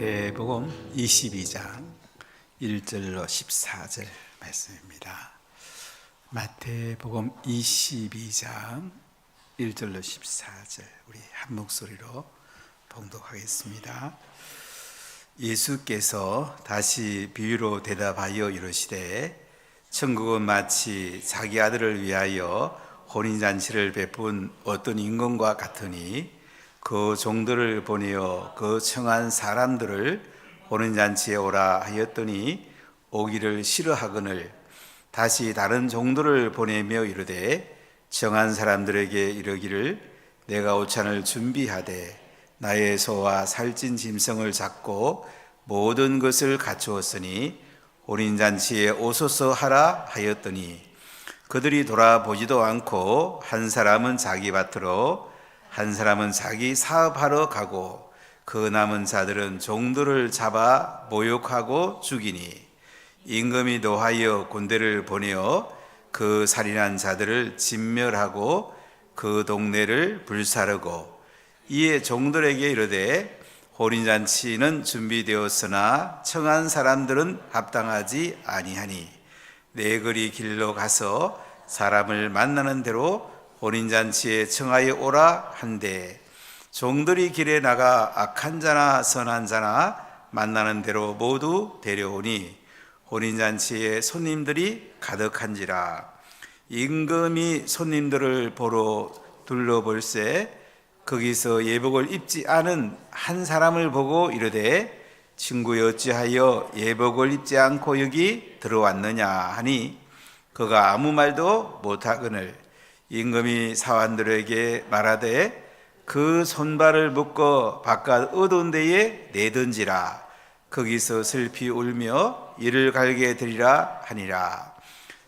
마태복음 22장 1절로 14절 말씀입니다. 마태복음 22장 1절로 14절 우리 한 목소리로 봉독하겠습니다. 예수께서 다시 비유로 대답하여 이르시되 천국은 마치 자기 아들을 위하여 혼인잔치를 베푼 어떤 임금과 같으니 그 종들을 보내어 그 청한 사람들을 혼인잔치에 오라 하였더니 오기를 싫어하거늘 다시 다른 종들을 보내며 이르되 청한 사람들에게 이르기를 내가 오찬을 준비하되 나의 소와 살찐 짐승을 잡고 모든 것을 갖추었으니 혼인잔치에 오소서 하라 하였더니 그들이 돌아보지도 않고 한 사람은 자기 밭으로 한 사람은 자기 사업하러 가고 그 남은 자들은 종들을 잡아 모욕하고 죽이니 임금이 노하여 군대를 보내어 그 살인한 자들을 진멸하고 그 동네를 불사르고 이에 종들에게 이르되 혼인잔치는 준비되었으나 청한 사람들은 합당하지 아니하니 내 거리 길로 가서 사람을 만나는 대로 혼인잔치에 청하여 오라 한데 종들이 길에 나가 악한 자나 선한 자나 만나는 대로 모두 데려오니 혼인잔치에 손님들이 가득한지라. 임금이 손님들을 보러 둘러볼새 거기서 예복을 입지 않은 한 사람을 보고 이르되 친구여 어찌하여 예복을 입지 않고 여기 들어왔느냐 하니 그가 아무 말도 못하거늘 임금이 사환들에게 말하되 그 손발을 묶어 바깥 어두운 데에 내던지라. 거기서 슬피 울며 이를 갈게 되리라 하니라.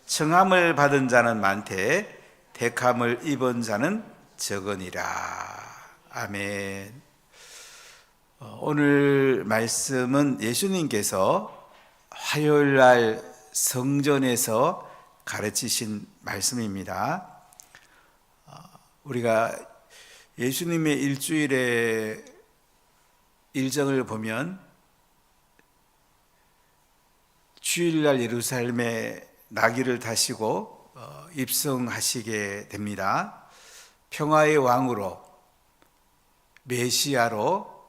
청함을 받은 자는 많되 택함을 입은 자는 적으니라. 아멘. 오늘 말씀은 예수님께서 화요일날 성전에서 가르치신 말씀입니다. 우리가 예수님의 일주일의 일정을 보면 주일날 예루살렘에 나귀를 타시고 입성하시게 됩니다. 평화의 왕으로 메시아로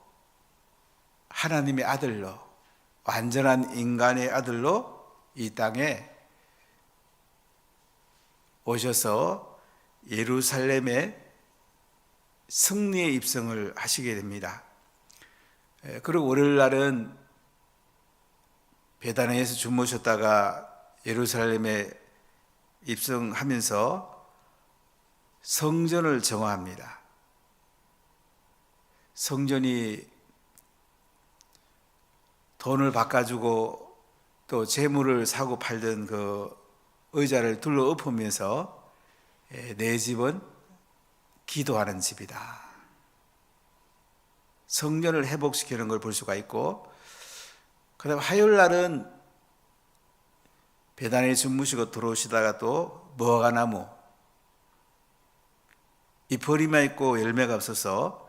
하나님의 아들로 완전한 인간의 아들로 이 땅에 오셔서 예루살렘에 승리의 입성을 하시게 됩니다. 그리고 월요일날은 베다니에서 주무셨다가 예루살렘에 입성하면서 성전을 정화합니다. 성전이 돈을 바꿔주고 또 재물을 사고 팔던 그 의자를 둘러 엎으면서 내 집은 기도하는 집이다. 성전을 회복시키는 걸 볼 수가 있고, 그 다음에 화요일 날은 베단에 주무시고 들어오시다가 또 무화과나무 잎허리만 있고 열매가 없어서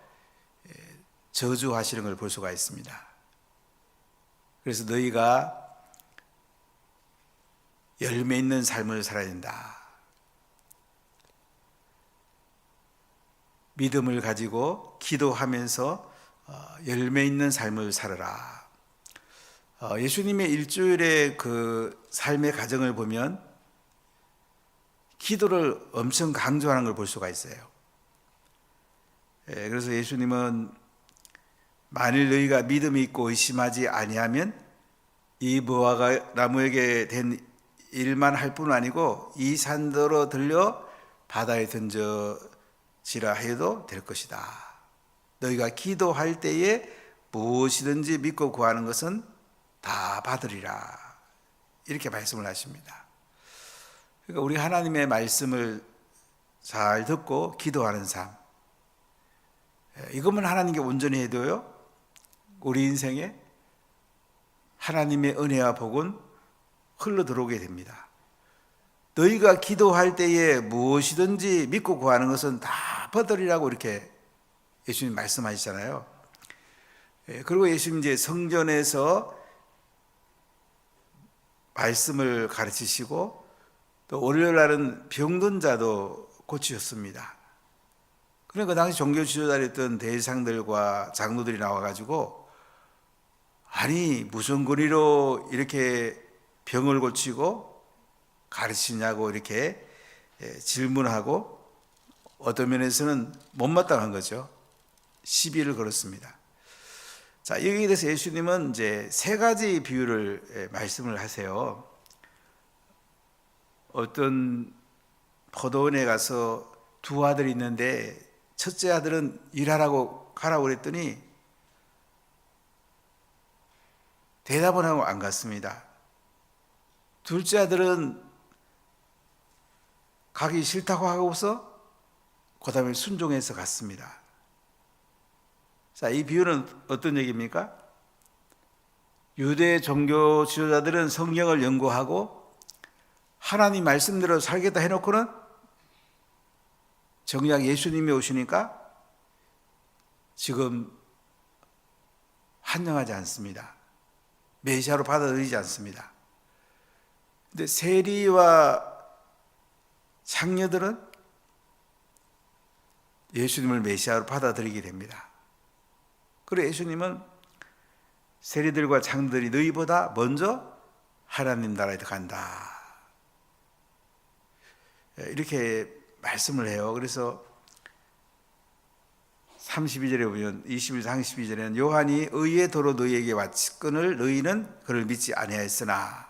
저주하시는 걸 볼 수가 있습니다. 그래서 너희가 열매 있는 삶을 살아야 된다. 믿음을 가지고 기도하면서 열매 있는 삶을 살아라. 예수님의 일주일의 그 삶의 과정을 보면 기도를 엄청 강조하는 걸 볼 수가 있어요. 그래서 예수님은 만일 너희가 믿음이 있고 의심하지 아니하면 이 무화과 나무에게 된 일만 할 뿐 아니고 이 산더러 들려 바다에 던져지라 해도 될 것이다. 너희가 기도할 때에 무엇이든지 믿고 구하는 것은 다 받으리라. 이렇게 말씀을 하십니다. 그러니까 우리 하나님의 말씀을 잘 듣고 기도하는 삶, 이것만 하나님께 온전히 해도요, 우리 인생에 하나님의 은혜와 복은 흘러 들어오게 됩니다. 너희가 기도할 때에 무엇이든지 믿고 구하는 것은 다 받으리라고 이렇게 예수님 말씀하시잖아요. 그리고 예수님 이제 성전에서 말씀을 가르치시고 또 월요일 날은 병든 자도 고치셨습니다. 그러니까 그 당시 종교 지도자였던 대제사장들과 장로들이 나와가지고 아니 무슨 권위로 이렇게 병을 고치고 가르치냐고 이렇게 질문하고 어떤 면에서는 못마땅한 거죠. 시비를 걸었습니다. 자, 여기에 대해서 예수님은 이제 세 가지 비유를 말씀을 하세요. 어떤 포도원에 가서 두 아들이 있는데 첫째 아들은 일하라고 가라고 그랬더니 대답은 하고 안 갔습니다. 둘째 아들은 가기 싫다고 하고서 그 다음에 순종해서 갔습니다. 자, 이 비유는 어떤 얘기입니까? 유대 종교 지도자들은 성경을 연구하고 하나님 말씀대로 살겠다 해놓고는 정작 예수님이 오시니까 지금 환영하지 않습니다. 메시아로 받아들이지 않습니다. 근데 세리와 창녀들은 예수님을 메시아로 받아들이게 됩니다. 그리고 예수님은 세리들과 창들이 너희보다 먼저 하나님 나라에 간다. 이렇게 말씀을 해요. 그래서 32절에 보면 21, 32절에는 요한이 의의 도로 너희에게 왔거늘 너희는 그를 믿지 아니하였으나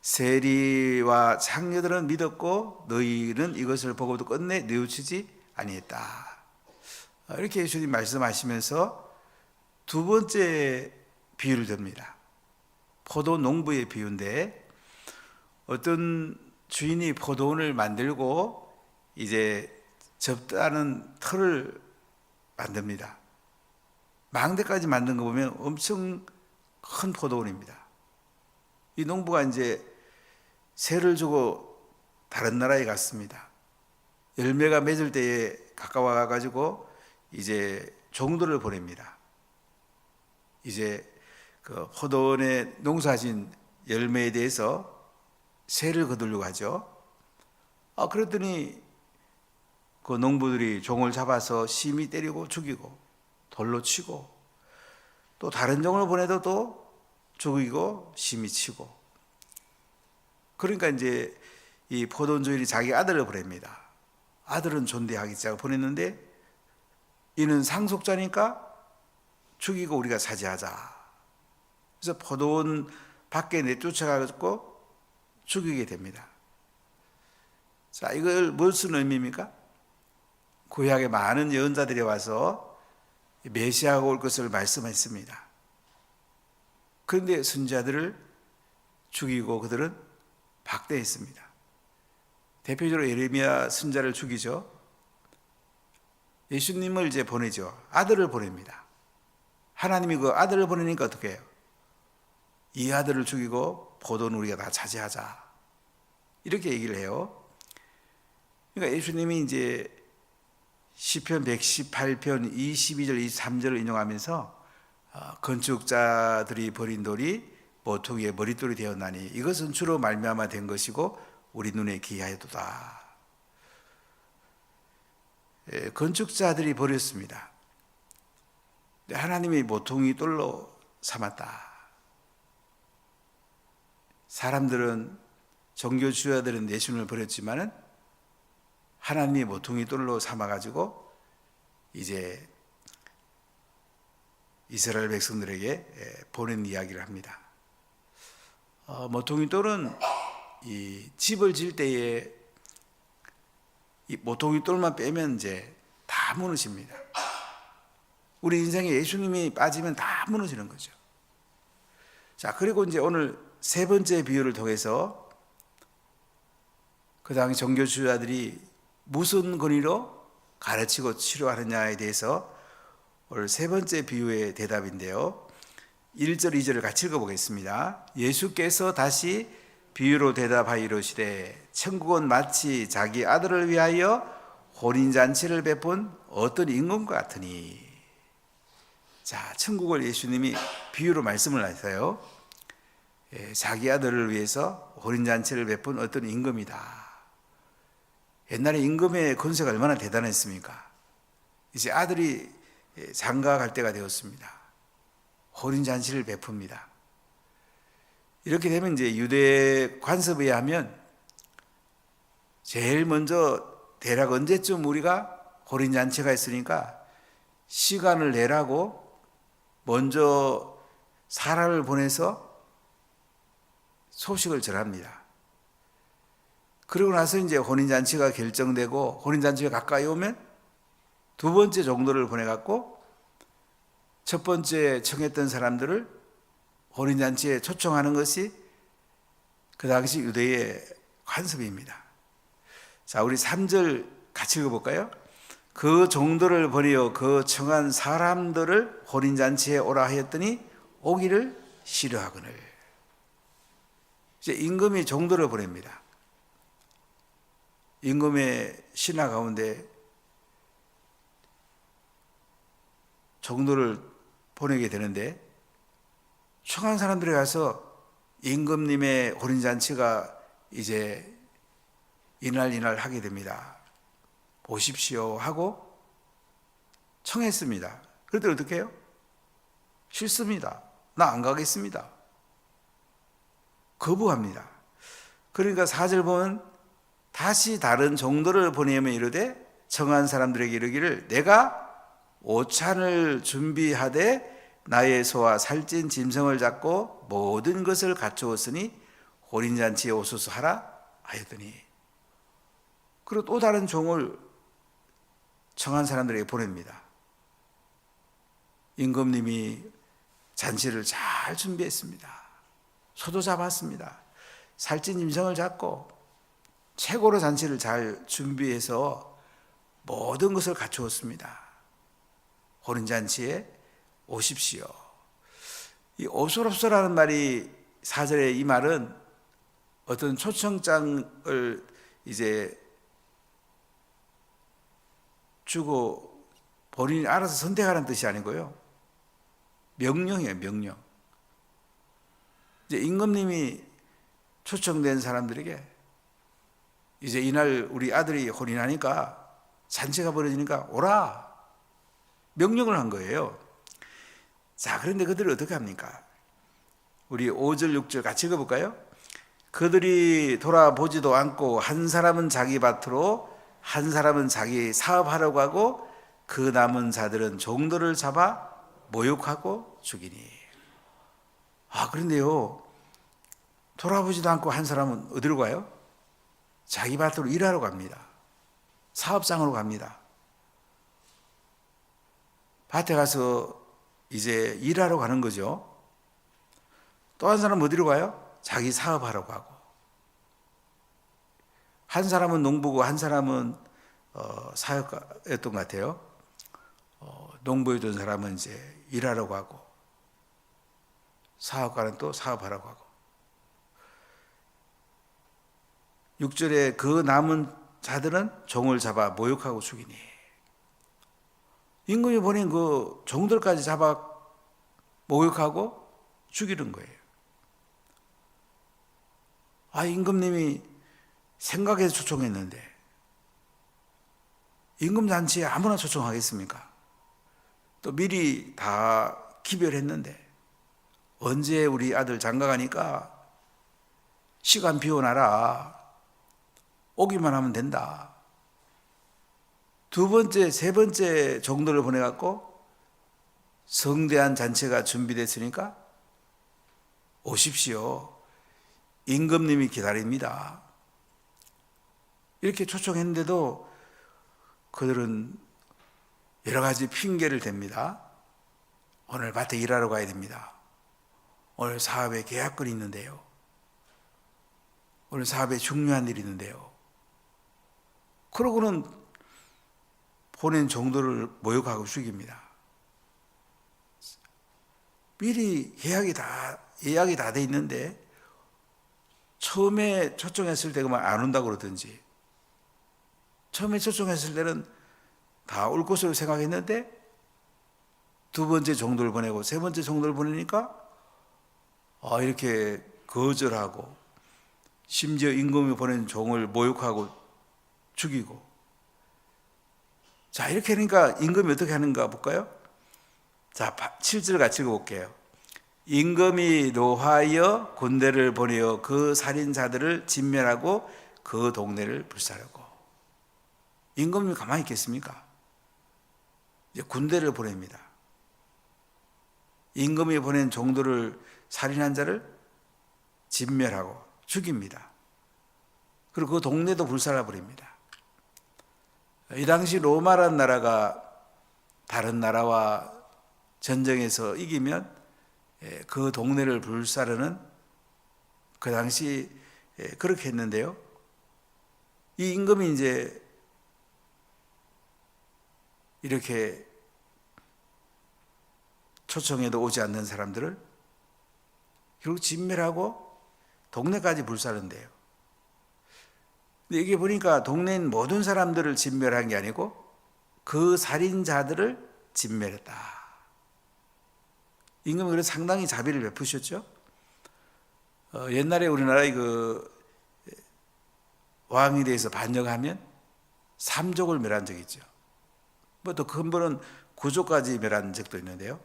세리와 창녀들은 믿었고 너희는 이것을 보고도 끝내 뉘우치지 아니했다. 이렇게 예수님 말씀하시면서 두 번째 비유를 듭니다. 포도 농부의 비유인데 어떤 주인이 포도원을 만들고 이제 접다는 틀을 만듭니다. 망대까지 만든 거 보면 엄청 큰 포도원입니다. 이 농부가 이제 세를 주고 다른 나라에 갔습니다. 열매가 맺을 때에 가까워 가지고 이제 종들을 보냅니다. 이제 그 포도원에 농사진 열매에 대해서 세를 거두려고 하죠. 그랬더니 그 농부들이 종을 잡아서 심히 때리고 죽이고 돌로 치고 또 다른 종을 보내도 또 죽이고 심히 치고. 그러니까 이제 이 포도원 주인이 자기 아들을 보냅니다. 아들은 존대하겠자고 보냈는데 이는 상속자니까 죽이고 우리가 차지하자. 그래서 포도원 밖에 내쫓아가고 죽이게 됩니다. 자, 이걸 무슨 의미입니까? 구약에 많은 예언자들이 와서 메시아가 올 것을 말씀했습니다. 그런데 선지자들을 죽이고 그들은 박대했습니다. 대표적으로 예레미야 선지자를 죽이죠. 예수님을 이제 보내죠. 아들을 보냅니다. 하나님이 그 아들을 보내니까 어떻게 해요? 이 아들을 죽이고 포도는 우리가 다 차지하자. 이렇게 얘기를 해요. 그러니까 예수님이 이제 시편 118편 22절 23절을 인용하면서 건축자들이 버린 돌이 모퉁이의 머릿돌이 되었나니 이것은 주로 말미암아 된 것이고 우리 눈에 기이하도다. 건축자들이 버렸습니다. 하나님이 모퉁이 돌로 삼았다. 사람들은 종교 지도자들은 예수님을 버렸지만은 하나님이 모퉁이 돌로 삼아가지고 이제 이스라엘 백성들에게 보낸 이야기를 합니다. 모퉁이 돌은 이 집을 지을 때에 이 모퉁이 돌만 빼면 이제 다 무너집니다. 우리 인생에 예수님이 빠지면 다 무너지는 거죠. 자, 그리고 이제 오늘 세 번째 비유를 통해서 그 당시 종교 지도자들이 무슨 권위로 가르치고 치료하느냐에 대해서 오늘 세 번째 비유의 대답인데요. 1절, 2절을 같이 읽어보겠습니다. 예수께서 다시 비유로 대답하여 이르시되 천국은 마치 자기 아들을 위하여 혼인잔치를 베푼 어떤 임금과 같으니. 자, 천국을 예수님이 비유로 말씀을 하세요. 자기 아들을 위해서 혼인잔치를 베푼 어떤 임금이다. 옛날에 임금의 권세가 얼마나 대단했습니까? 이제 아들이 장가 갈 때가 되었습니다. 혼인잔치를 베풉니다. 이렇게 되면 이제 유대 관습에 하면 제일 먼저 대략 언제쯤 우리가 혼인잔치가 있으니까 시간을 내라고 먼저 사람을 보내서 소식을 전합니다. 그러고 나서 이제 혼인잔치가 결정되고 혼인잔치가 가까이 오면 두 번째 종도를 보내갖고 첫 번째 청했던 사람들을 혼인잔치에 초청하는 것이 그 당시 유대의 관습입니다. 자, 우리 3절 같이 읽어볼까요? 그 종도를 보내어 그 청한 사람들을 혼인잔치에 오라 하였더니 오기를 싫어하거늘. 이제 임금이 종도를 보냅니다. 임금의 신하 가운데 종도를 보내게 되는데 청한 사람들이 가서 임금님의 혼인잔치가 이제 이날 하게 됩니다. 오십시오 하고 청했습니다. 그럴 때 어떻게 해요? 싫습니다. 나 안 가겠습니다. 거부합니다. 그러니까 4절 보면 다시 다른 종도를 보내면 이르되 청한 사람들에게 이르기를 내가 오찬을 준비하되 나의 소와 살찐 짐승을 잡고 모든 것을 갖추었으니 혼인잔치에 오소서 하라 하였더니, 그리고 또 다른 종을 청한 사람들에게 보냅니다. 임금님이 잔치를 잘 준비했습니다. 소도 잡았습니다. 살찐 짐승을 잡고 최고로 잔치를 잘 준비해서 모든 것을 갖추었습니다. 혼인잔치에 오십시오. 이 오소롭소라는 말이 4절에 이 말은 어떤 초청장을 이제 주고 본인이 알아서 선택하라는 뜻이 아니고요. 명령이에요, 명령. 이제 임금님이 초청된 사람들에게 이제 이날 우리 아들이 혼인하니까 잔치가 벌어지니까 오라. 명령을 한 거예요. 자, 그런데 그들이 어떻게 합니까? 우리 5절, 6절 같이 읽어볼까요? 그들이 돌아보지도 않고 한 사람은 자기 밭으로 한 사람은 자기 사업하려고 하고 그 남은 자들은 종도를 잡아 모욕하고 죽이니. 그런데요, 돌아보지도 않고 한 사람은 어디로 가요? 자기 밭으로 일하러 갑니다. 사업장으로 갑니다. 밭에 가서 이제 일하러 가는 거죠. 또 한 사람은 어디로 가요? 자기 사업하러 가고. 한 사람은 농부고 한 사람은 사역가였던 것 같아요. 농부였던 사람은 이제 일하러 가고, 사업가는 또 사업하러 가고. 6절에 그 남은 자들은 종을 잡아 모욕하고 죽이니. 임금이 보낸 그 종들까지 잡아 모욕하고 죽이는 거예요. 임금님이 생각해서 초청했는데 임금 잔치에 아무나 초청하겠습니까? 또 미리 다 기별했는데 언제 우리 아들 장가 가니까 시간 비워놔라. 오기만 하면 된다. 두 번째, 세 번째 정도를 보내갖고 성대한 잔치가 준비됐으니까 오십시오. 임금님이 기다립니다. 이렇게 초청했는데도 그들은 여러 가지 핑계를 댑니다. 오늘 밭에 일하러 가야 됩니다. 오늘 사업에 계약건이 있는데요. 오늘 사업에 중요한 일이 있는데요. 그러고는 보낸 종도를 모욕하고 죽입니다. 미리 예약이 다 돼 있는데 처음에 초청했을 때 그만 안 온다고 그러든지, 처음에 초청했을 때는 다 올 것으로 생각했는데 두 번째 종들을 보내고 세 번째 종들을 보내니까 이렇게 거절하고 심지어 임금이 보낸 종을 모욕하고 죽이고. 자, 이렇게 하니까 임금이 어떻게 하는가 볼까요? 자, 7절 같이 읽어볼게요. 임금이 노하여 군대를 보내어 그 살인자들을 진멸하고 그 동네를 불사르고. 임금이 가만히 있겠습니까? 이제 군대를 보냅니다. 임금이 보낸 종들을, 살인한 자를 진멸하고 죽입니다. 그리고 그 동네도 불살라 버립니다. 이 당시 로마라는 나라가 다른 나라와 전쟁에서 이기면 그 동네를 불사르는, 그 당시 그렇게 했는데요. 이 임금이 이제 이렇게 초청해도 오지 않는 사람들을 결국 진멸하고 동네까지 불사른대요. 근데 이게 보니까 동네인 모든 사람들을 진멸한 게 아니고 그 살인자들을 진멸했다. 임금이 그래서 상당히 자비를 베푸셨죠. 옛날에 우리나라의 그 왕에 대해서 반역하면 3족을 멸한 적이 있죠. 뭐 또 큰 분은 9족까지 멸한 적도 있는데요.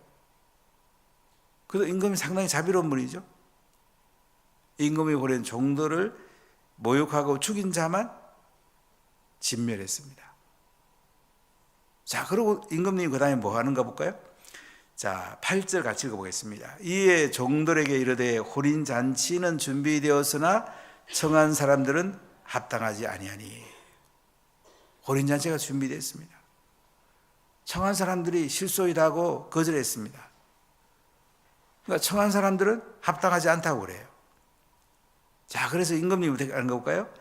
그래서 임금이 상당히 자비로운 분이죠. 임금이 보낸 종들을 모욕하고 죽인 자만 진멸했습니다. 자, 그리고 임금님이 그 다음에 뭐 하는가 볼까요? 자, 8절 같이 읽어보겠습니다. 이에 종들에게 이르되 혼인 잔치는 준비되었으나 청한 사람들은 합당하지 아니하니. 혼인 잔치가 준비됐습니다. 청한 사람들이 실소이다 하고 거절했습니다. 그러니까 청한 사람들은 합당하지 않다고 그래요. 자, 그래서 임금님이 어떻게 하는 거 볼까요?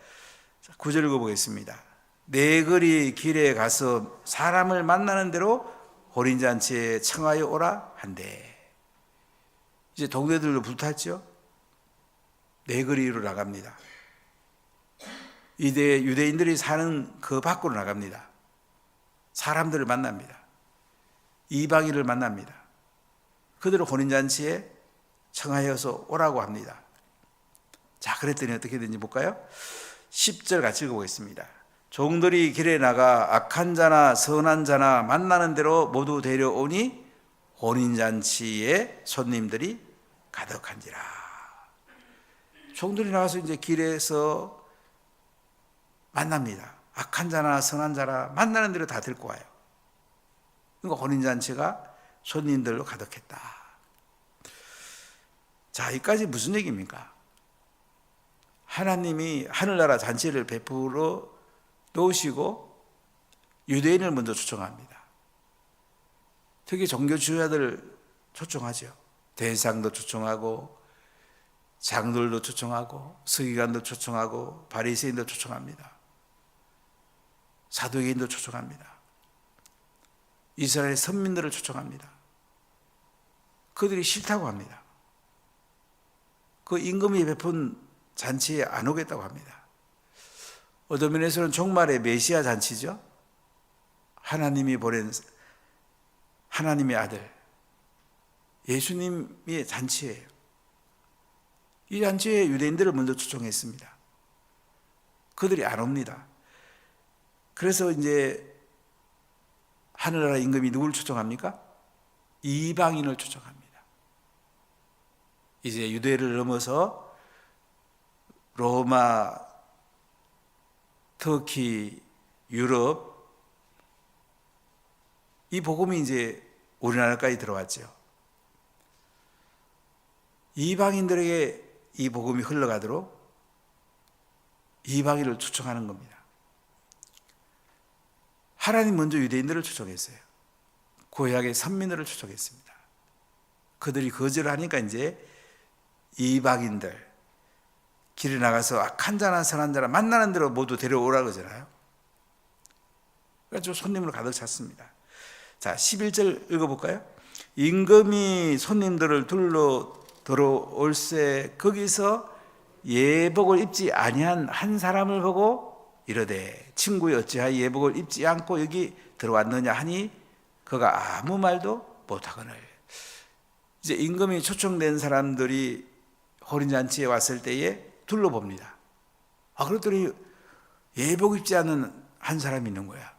9절 읽어보겠습니다. 내 거리 길에 가서 사람을 만나는 대로 혼인잔치에 청하여 오라 한대. 이제 동네들로 불탔죠. 내 거리로 나갑니다. 이제 유대인들이 사는 그 밖으로 나갑니다. 사람들을 만납니다. 이방인을 만납니다. 그들을 혼인잔치에 청하여서 오라고 합니다. 자, 그랬더니 어떻게 되는지 볼까요? 10절 같이 읽어보겠습니다. 종들이 길에 나가 악한 자나 선한 자나 만나는 대로 모두 데려오니 혼인잔치에 손님들이 가득한지라. 종들이 나가서 이제 길에서 만납니다. 악한 자나 선한 자나 만나는 대로 다 데리고 와요. 그러니까 혼인잔치가 손님들로 가득했다. 자, 여기까지 무슨 얘기입니까? 하나님이 하늘나라 잔치를 베풀어 놓으시고 유대인을 먼저 초청합니다. 특히 종교 지도자들 초청하죠. 대상도 초청하고 장들도 초청하고 서기관도 초청하고 바리새인도 초청합니다. 사두개인도 초청합니다. 이스라엘 선민들을 초청합니다. 그들이 싫다고 합니다. 그 임금이 베푼 잔치에 안 오겠다고 합니다. 어떤 면에서는 종말의 메시아 잔치죠. 하나님이 보낸 하나님의 아들 예수님의 잔치예요. 이 잔치에 유대인들을 먼저 초청했습니다. 그들이 안 옵니다. 그래서 이제 하늘나라 임금이 누구를 초청합니까? 이방인을 초청합니다. 이제 유대를 넘어서 로마, 터키, 유럽, 이 복음이 이제 우리나라까지 들어왔죠. 이방인들에게 이 복음이 흘러가도록 이방인을 초청하는 겁니다. 하나님 먼저 유대인들을 초청했어요. 구약의 선민들을 초청했습니다. 그들이 거절하니까 이제 이방인들, 길에 나가서 악한 자나 선한 자나 만나는 대로 모두 데려오라 그러잖아요. 그래서 손님으로 가득 찼습니다. 자, 11절 읽어볼까요? 임금이 손님들을 둘러 들어올세 거기서 예복을 입지 아니한 한 사람을 보고 이르되 친구여 어찌하여 예복을 입지 않고 여기 들어왔느냐 하니 그가 아무 말도 못하거늘. 이제 임금이 초청된 사람들이 호린잔치에 왔을 때에 둘러봅니다. 그랬더니 예복 입지 않은 한 사람이 있는 거야.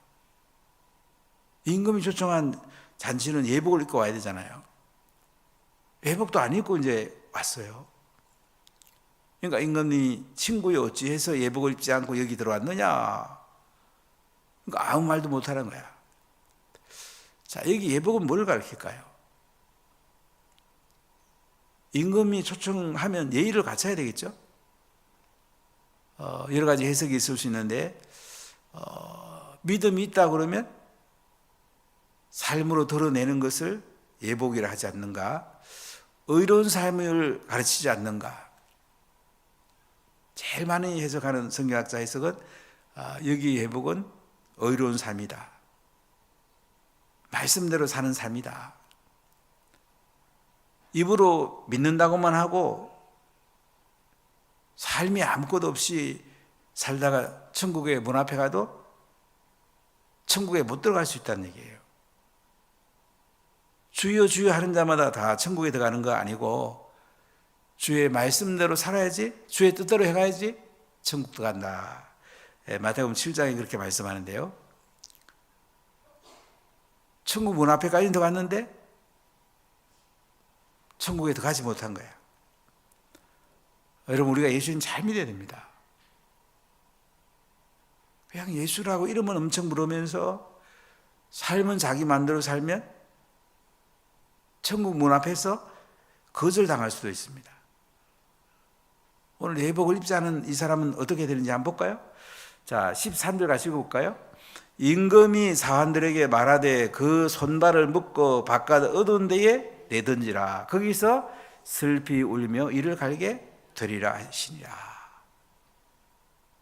임금이 초청한 잔치는 예복을 입고 와야 되잖아요. 예복도 안 입고 이제 왔어요. 그러니까 임금이 친구여 어찌해서 예복을 입지 않고 여기 들어왔느냐. 그러니까 아무 말도 못하는 거야. 자, 여기 예복은 뭘 가르칠까요? 임금이 초청하면 예의를 갖춰야 되겠죠. 여러 가지 해석이 있을 수 있는데 믿음이 있다 그러면 삶으로 드러내는 것을 예복이라 하지 않는가? 의로운 삶을 가르치지 않는가? 제일 많이 해석하는 성경학자 해석은 여기 예복은 의로운 삶이다. 말씀대로 사는 삶이다. 입으로 믿는다고만 하고 삶이 아무것도 없이 살다가 천국의 문 앞에 가도 천국에 못 들어갈 수 있다는 얘기예요. 주여 주여 하는 자마다 다 천국에 들어가는 거 아니고 주의 말씀대로 살아야지, 주의 뜻대로 해가야지 천국 들어간다. 마태복음 7장에 그렇게 말씀하는데요. 천국 문 앞에까지 들어갔는데 천국에 들어가지 못한 거야. 여러분, 우리가 예수님 잘 믿어야 됩니다. 그냥 예수라고 이름은 엄청 부르면서 삶은 자기 마음대로 살면 천국 문 앞에서 거절당할 수도 있습니다. 오늘 예복을 입지 않은 이 사람은 어떻게 되는지 한번 볼까요? 자, 13절 가시고 볼까요? 임금이 사환들에게 말하되 그 손발을 묶어 바깥 어두운 데에 내던지라. 거기서 슬피 울며 이를 갈게 되리라 하시니라.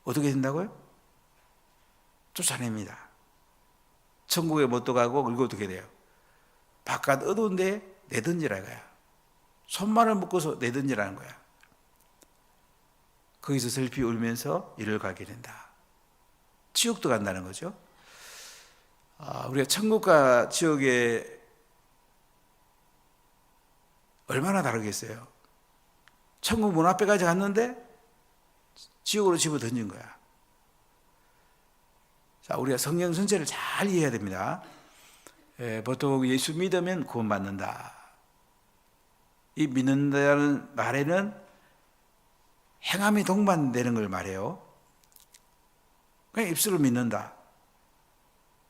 어떻게 된다고요? 쫓아냅니다. 천국에 못 들어가고 이거 어떻게 돼요? 바깥 어두운 데에 내던지라 이거야. 손발을 묶어서 내던지라는 거야. 거기서 슬피 울면서 이를 가게 된다. 지옥도 간다는 거죠. 우리가 천국과 지옥에 얼마나 다르겠어요? 천국 문 앞에까지 갔는데 지옥으로 집어 던진 거야. 자, 우리가 성경 전체를 잘 이해해야 됩니다. 보통 예수 믿으면 구원받는다. 이 믿는다는 말에는 행함이 동반되는 걸 말해요. 그냥 입술로 믿는다.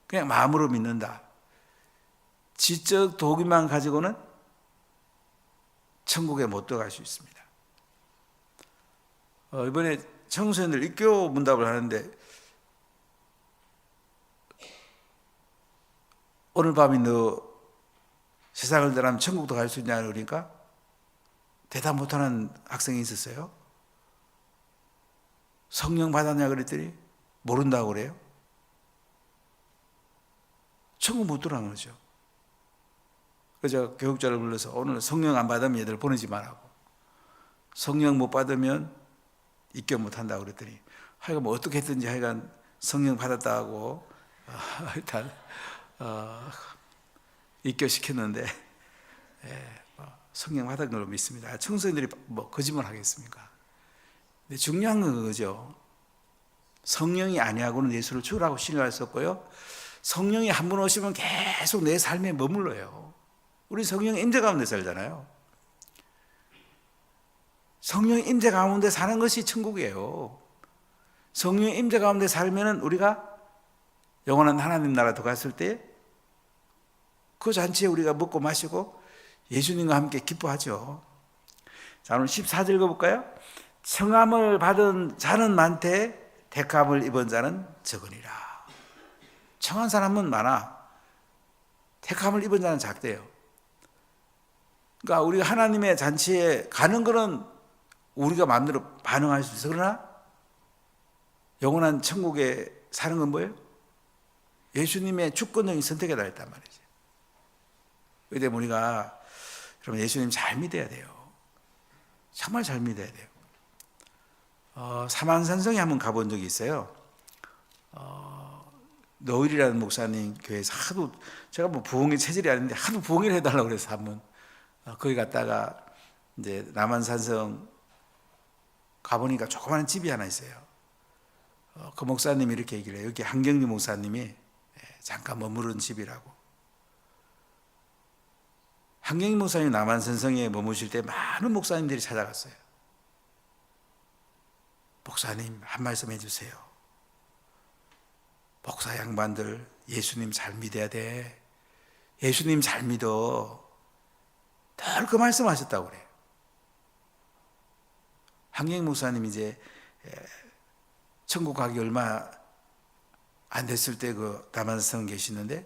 그냥 마음으로 믿는다. 지적 도구만 가지고는 천국에 못 들어갈 수 있습니다. 이번에 청소년들 입교 문답을 하는데 오늘 밤에 너 세상을 떠나면 천국도 갈 수 있냐 그러니까 대답 못하는 학생이 있었어요. 성령 받았냐 그랬더니 모른다고 그래요. 천국 못 들어가는 거죠. 그래서 교육자를 불러서 오늘 성령 안 받으면 얘들 보내지 말라고. 성령 못 받으면 입교 못 한다고 그랬더니 하여간 뭐 어떻게 했든지 하여간 성령 받았다고 일단 입교시켰는데 성령 받은 걸로 믿습니다. 청소년들이 뭐 거짓말 하겠습니까? 근데 중요한 건 그거죠. 성령이 아니하고는 예수를 주라고 신뢰할 수 없고요. 성령이 한 번 오시면 계속 내 삶에 머물러요. 우리 성령 임재 가운데 살잖아요. 성령 임재 가운데 사는 것이 천국이에요. 성령 임재 가운데 살면은 우리가 영원한 하나님 나라 들어갔을 때 그 잔치에 우리가 먹고 마시고 예수님과 함께 기뻐하죠. 자, 오늘 14절 읽어볼까요? 청함을 받은 자는 많되 택함을 입은 자는 적으니라. 청한 사람은 많아. 택함을 입은 자는 작대요. 그러니까 우리가 하나님의 잔치에 가는 거는 우리가 마음대로 반응할 수 있어. 그러나 영원한 천국에 사는 건 뭐예요? 예수님의 주권적인 선택에 달했단 말이죠. 그때 우리가 여러분 예수님 잘 믿어야 돼요. 정말 잘 믿어야 돼요. 사만산성에 한번 가본 적이 있어요. 노일이라는 목사님 교회에서 하도 제가 뭐 부흥회 체질이 아닌데 하도 부흥회를 해달라고 그래서 한번 거기 갔다가 이제 남한산성 가보니까 조그마한 집이 하나 있어요. 그 목사님이 이렇게 얘기를 해요. 여기 한경리 목사님이 잠깐 머무른 집이라고. 한경리 목사님 남한산성에 머무실 때 많은 목사님들이 찾아갔어요. 목사님 한 말씀 해주세요. 목사 양반들 예수님 잘 믿어야 돼. 예수님 잘 믿어. 늘 그 말씀하셨다고 그래요. 한경 목사님이 이제 천국 가기 얼마 안 됐을 때 그 남한산 계시는데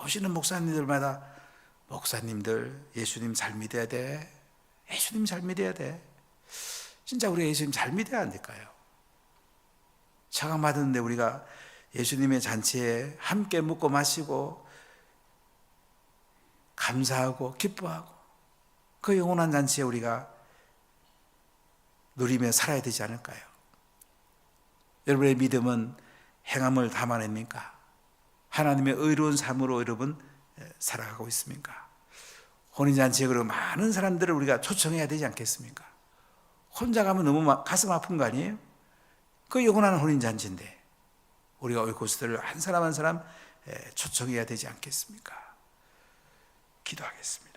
오시는 목사님들마다 목사님들 예수님 잘 믿어야 돼. 예수님 잘 믿어야 돼. 진짜 우리가 예수님 잘 믿어야 안 될까요? 차강 받았는데 우리가 예수님의 잔치에 함께 먹고 마시고 감사하고 기뻐하고 그 영원한 잔치에 우리가 누리며 살아야 되지 않을까요? 여러분의 믿음은 행함을 담아냅니까? 하나님의 의로운 삶으로 여러분 살아가고 있습니까? 혼인잔치에 그리고 많은 사람들을 우리가 초청해야 되지 않겠습니까? 혼자 가면 너무 가슴 아픈 거 아니에요? 그 영원한 혼인잔치인데 우리가 오이코스들을 한 사람 한 사람 초청해야 되지 않겠습니까? 기도하겠습니다.